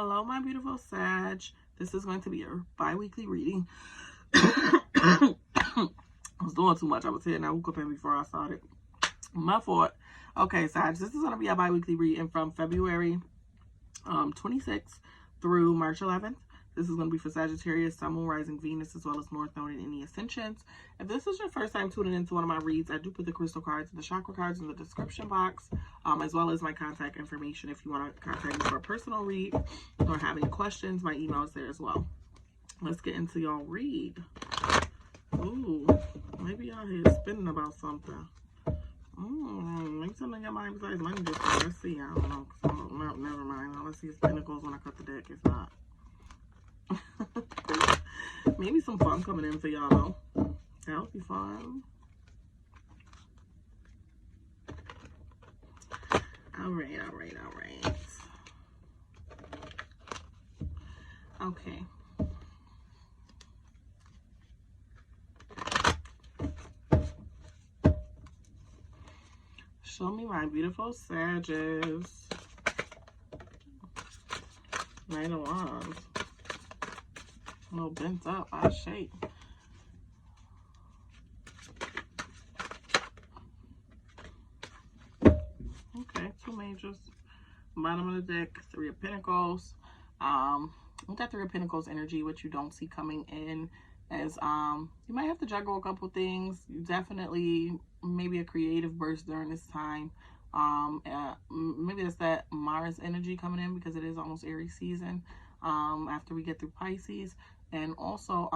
Hello, my beautiful Sag. This is going to be a bi-weekly reading. I was doing too much. I was hitting that hookah pen before I started. My fault. Okay, Sag, this is going to be a bi-weekly reading from February 26th through March 11th. This is going to be for Sagittarius, Sun, Moon, Rising, Venus, as well as North Node and any ascensions. If this is your first time tuning into one of my reads, I do put the crystal cards and the chakra cards in the description box, as well as my contact information if you want to contact me for a personal read or have any questions. My email is there as well. Let's get into y'all read. Ooh, maybe y'all here spinning about something. Maybe something in your mind besides money this time. Let's see. I don't know. No, never mind. Let's see if Pentacles when I cut the deck. If not. Maybe some fun coming in for y'all though. That'll be fun. Alright. Okay. Show me my beautiful Sages. Knight of Wands. A little bent up out of shape. Okay, two majors. Bottom of the deck, Three of Pentacles. We got Three of Pentacles energy, which you don't see coming in as you might have to juggle a couple things. You definitely maybe a creative burst during this time. Maybe it's that Mars energy coming in because it is almost Aries season. After we get through Pisces. And also,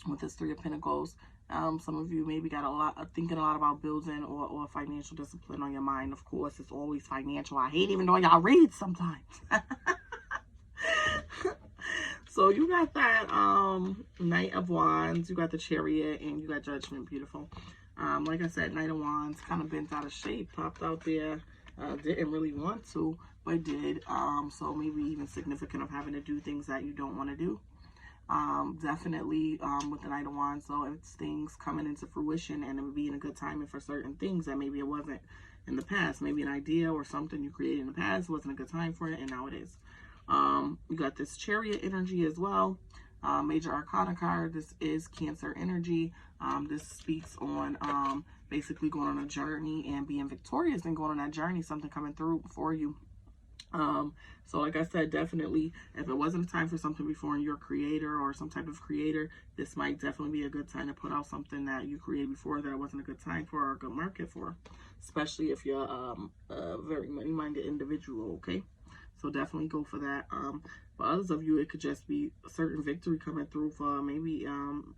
with this Three of Pentacles, some of you maybe got thinking a lot about building or financial discipline on your mind. Of course, it's always financial. I hate even doing y'all read sometimes. So you got that Knight of Wands, you got the Chariot, and you got Judgment. Beautiful. Like I said, Knight of Wands kind of bent out of shape, popped out there. Didn't really want to, but did. So maybe even significant of having to do things that you don't want to do. Definitely with the Knight of Wands, so it's things coming into fruition and it being a good timing for certain things that maybe it wasn't in the past. Maybe an idea or something you created in the past wasn't a good time for it, and now it is. You got this Chariot energy as well. Major Arcana card. This is Cancer energy. This speaks on basically going on a journey and being victorious and going on that journey, something coming through for you. So like I said, definitely if it wasn't a time for something before and you're a creator or some type of creator, this might definitely be a good time to put out something that you created before that it wasn't a good time for or a good market for, especially if you're a very money-minded individual. Okay, so definitely go for that. For others of you, it could just be a certain victory coming through for maybe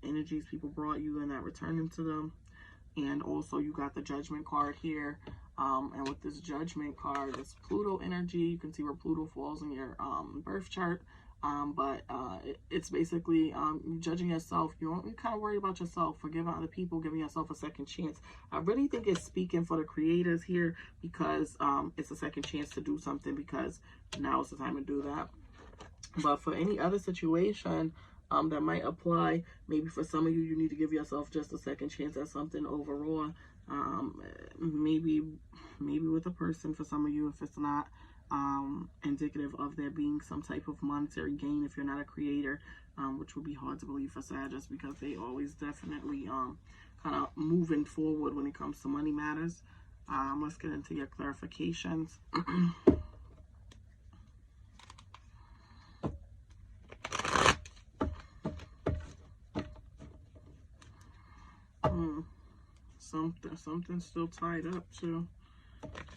energies people brought you and not returning to them. And also you got the Judgment card here. And with this Judgment card, it's Pluto energy. You can see where Pluto falls in your birth chart. It's basically you judging yourself. You're kind of worried about yourself, forgiving other people, giving yourself a second chance. I really think it's speaking for the creators here because it's a second chance to do something because now is the time to do that. But for any other situation that might apply, maybe for some of you, you need to give yourself just a second chance at something overall. Maybe with a person for some of you, if it's not indicative of there being some type of monetary gain if you're not a creator, which would be hard to believe for Sag just because they always definitely kind of moving forward when it comes to money matters. Let's get into your clarifications. Something's still tied up too.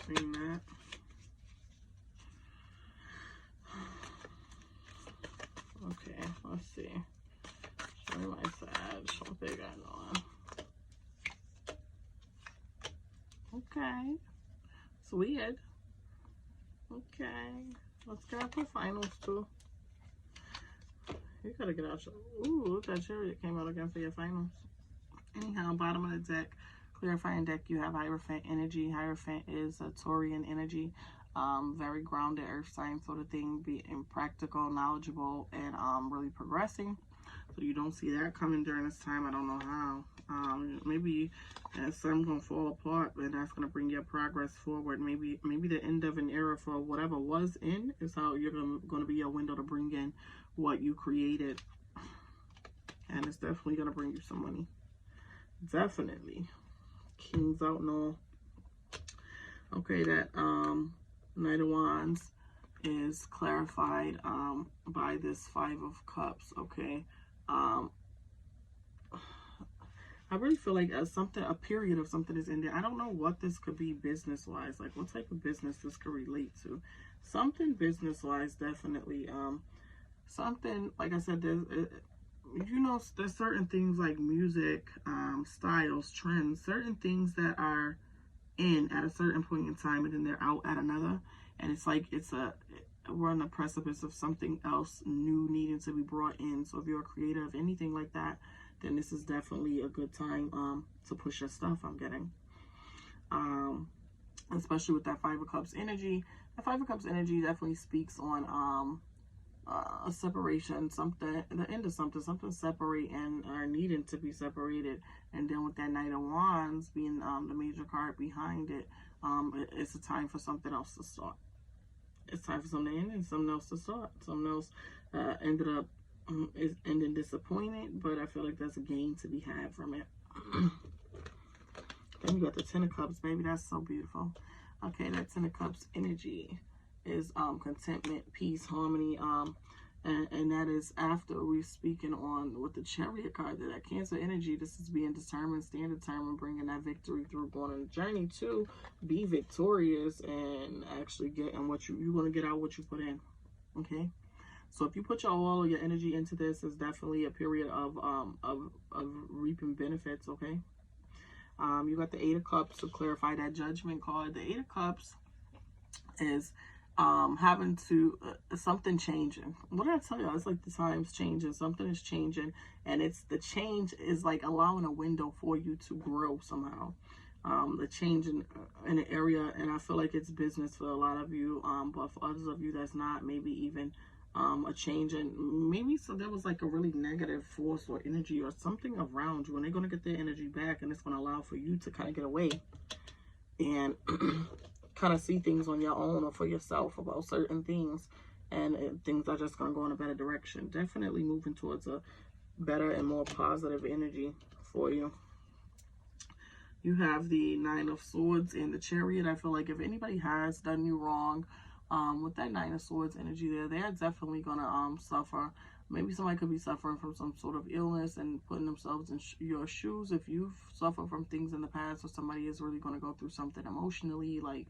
Seeing that. Okay, let's see. Show me my Sag. What they got on. Okay. It's weird. Okay. Let's get out the finals too. You gotta get out your... Ooh, look, that Chariot came out again for your finals. Anyhow, bottom of the deck, clarifying deck, you have Hierophant energy. Hierophant is a Taurian energy, very grounded earth sign sort of thing, being practical, knowledgeable, and really progressing. So you don't see that coming during this time. I don't know how. Maybe some gonna fall apart, and that's gonna bring your progress forward. Maybe the end of an era for whatever was in is how you're gonna be a window to bring in what you created, and it's definitely gonna bring you some money. Definitely. Kings out and all. Okay, that Knight of Wands is clarified by this Five of Cups. Okay, I really feel like a period of something is ending. I don't know what this could be business-wise. Like, what type of business this could relate to. Something business-wise, definitely. Something, like I said, there's, you know, there's certain things like music, styles, trends, certain things that are in at a certain point in time, and then they're out at another. And it's like, we're on the precipice of something else new needing to be brought in. So if you're a creator of anything like that, then this is definitely a good time to push your stuff, I'm getting. Especially with that Five of Cups energy. The Five of Cups energy definitely speaks on a separation, something, the end of something separate and are needing to be separated. And then with that Knight of Wands being the major card behind it, it's a time for something else to start. It's time for something to end and something else to start. Something else ended up is ending disappointed, but I feel like there's a gain to be had from it. Then you got the Ten of Cups, baby. That's so beautiful. Okay, that Ten of Cups energy is contentment, peace, harmony, and that is after we're speaking on with the Chariot card, that Cancer energy. This is being determined, stand determined, bringing that victory through, going on a journey to be victorious and actually getting what you want to get out what you put in. Okay, so if you put all of your energy into this, it's definitely a period of reaping benefits. Okay, you got the Eight of Cups to clarify that Judgment card. The Eight of Cups is having to something changing. What did I tell you? It's like the times changing, something is changing, and it's the change is like allowing a window for you to grow somehow. The change in an area, and I feel like it's business for a lot of you, but for others of you that's not, maybe even a change in, maybe so there was like a really negative force or energy or something around you, and they're going to get their energy back, and it's going to allow for you to kind of get away and kind of see things on your own or for yourself about certain things, and things are just going to go in a better direction. Definitely moving towards a better and more positive energy for you. You have the Nine of Swords and the Chariot. I feel like if anybody has done you wrong, with that Nine of Swords energy there, they're definitely going to suffer. Maybe somebody could be suffering from some sort of illness and putting themselves in your shoes. If you've suffered from things in the past, or somebody is really going to go through something emotionally, like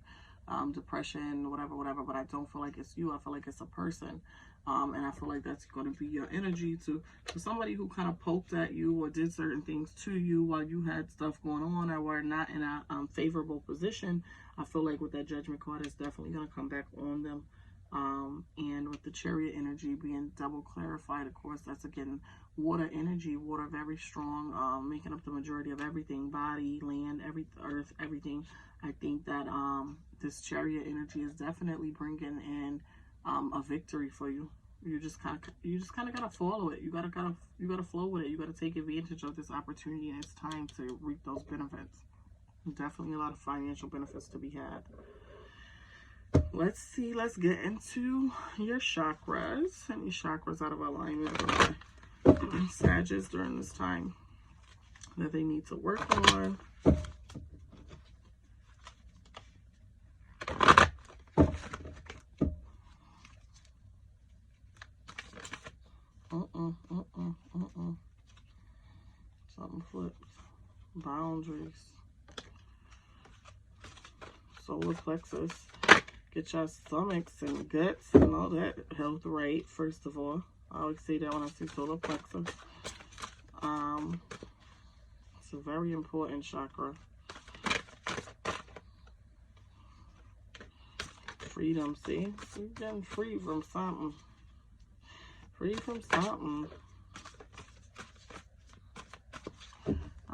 depression, whatever, but I don't feel like it's you. I feel like it's a person. And I feel like that's going to be your energy to somebody who kind of poked at you or did certain things to you while you had stuff going on or were not in a favorable position. I feel like with that Judgment card, it's definitely going to come back on them. And with the Chariot energy being double clarified, of course, that's again water energy. Water very strong, making up the majority of everything, body, land, earth, everything. I think that this Chariot energy is definitely bringing in a victory for you. You just kind of gotta follow it. You gotta flow with it. You gotta take advantage of this opportunity, and it's time to reap those benefits. Definitely a lot of financial benefits to be had. Let's see. Let's get into your chakras. Any chakras out of alignment for Sagittarius during this time that they need to work on. Something flipped. Boundaries. Solar plexus. Get your stomachs and guts and all that health right, first of all. I always say that when I see solar plexus. It's a very important chakra. Freedom, see? You're getting free from something. Free from something.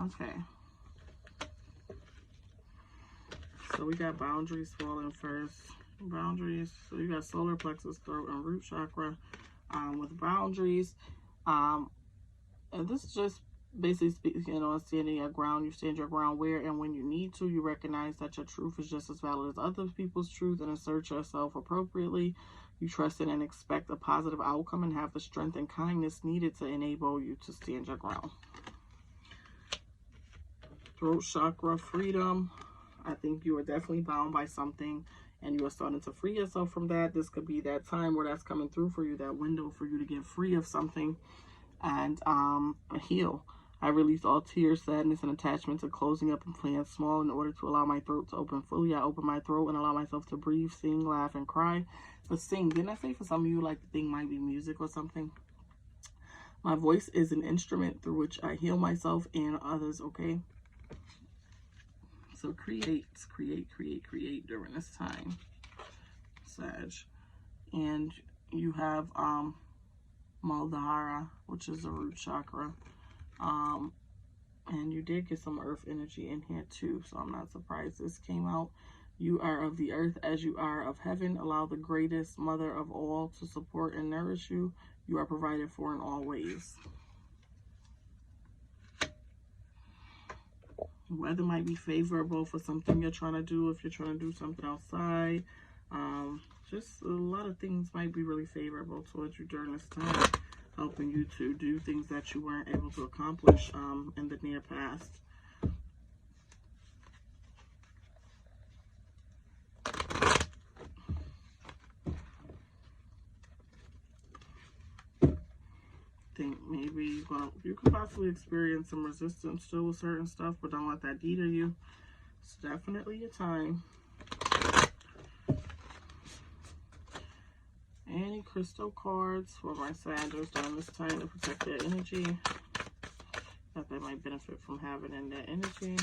Okay. So we got boundaries falling first. Boundaries. So you got solar plexus, throat, and root chakra. With boundaries, And this is just basically speaks, you know, standing your ground. You stand your ground where and when you need to. You recognize that your truth is just as valid as other people's truth and assert yourself appropriately. You trust in and expect a positive outcome and have the strength and kindness needed to enable you to stand your ground. Throat chakra, freedom. I think you are definitely bound by something and you are starting to free yourself from that. This could be that time where that's coming through for you, that window for you to get free of something and heal. I release all tears, sadness, and attachment to closing up and playing small in order to allow my throat to open fully. I open my throat and allow myself to breathe, sing, laugh, and cry. But sing, didn't I say for some of you, like, the thing might be music or something? My voice is an instrument through which I heal myself and others, okay? So create during this time, Sag. And you have muladhara, which is the root chakra. And you did get some earth energy in here too, so I'm not surprised this came out. You are of the earth as you are of heaven. Allow the greatest mother of all to support and nourish you. You are provided for in all ways. Weather might be favorable for something you're trying to do. If you're trying to do something outside, just a lot of things might be really favorable towards you during this time, helping you to do things that you weren't able to accomplish in the near past. Think maybe, well, you could possibly experience some resistance still with certain stuff, but don't let that deter you. It's definitely your time. Any crystal cards for my Sagittarius during this time to protect their energy that they might benefit from having in their energy.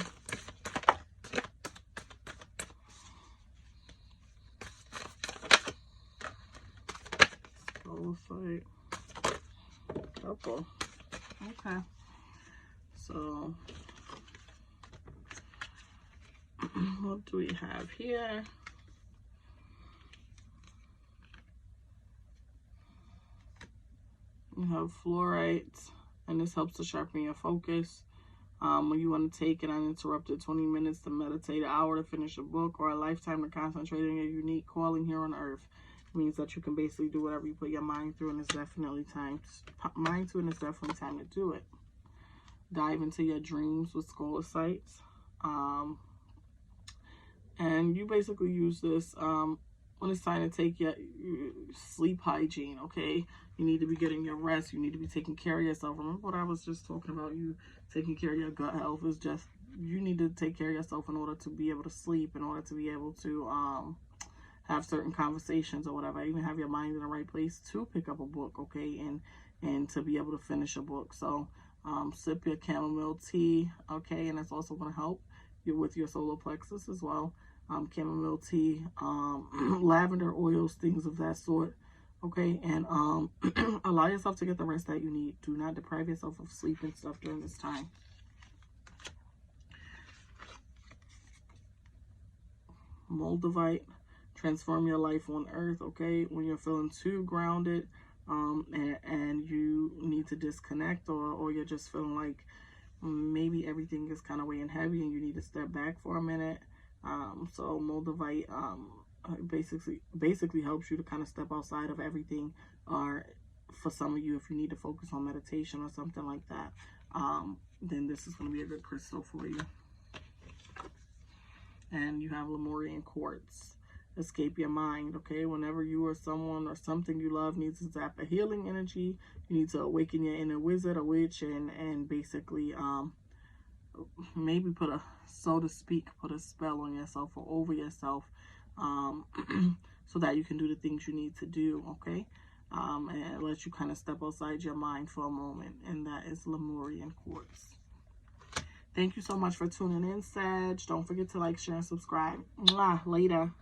Scolecite. Couple. Okay. So what do we have here? You have fluorite, and this helps to sharpen your focus. When you want to take an uninterrupted 20 minutes to meditate, an hour to finish a book, or a lifetime to concentrate on your unique calling here on earth. It means that you can basically do whatever you put your mind through, and it's definitely time to do it. Dive into your dreams with scolecites. And you basically use this when it's time to take your sleep hygiene, okay? You need to be getting your rest. You need to be taking care of yourself. Remember what I was just talking about, you taking care of your gut health is just, you need to take care of yourself in order to be able to sleep, in order to be able to have certain conversations or whatever. Even have your mind in the right place to pick up a book, okay? And to be able to finish a book. So sip your chamomile tea, okay? And that's also going to help you with your solar plexus as well. Chamomile tea, lavender oils, things of that sort, okay? And allow yourself to get the rest that you need. Do not deprive yourself of sleep and stuff during this time. Moldavite, transform your life on earth, okay? When you're feeling too grounded and you need to disconnect, or you're just feeling like maybe everything is kind of weighing heavy and you need to step back for a minute. So moldavite basically helps you to kind of step outside of everything, or for some of you, if you need to focus on meditation or something like that, then this is going to be a good crystal for you. And you have lemurian quartz. Escape your mind, okay? Whenever you or someone or something you love needs to zap a healing energy, you need to awaken your inner wizard or witch and basically maybe put a, so to speak, put a spell on yourself or over yourself so that you can do the things you need to do, okay? And let you kind of step outside your mind for a moment, and that is lemurian quartz. Thank you so much for tuning in, Sag. Don't forget to like, share, and subscribe. Mwah, later.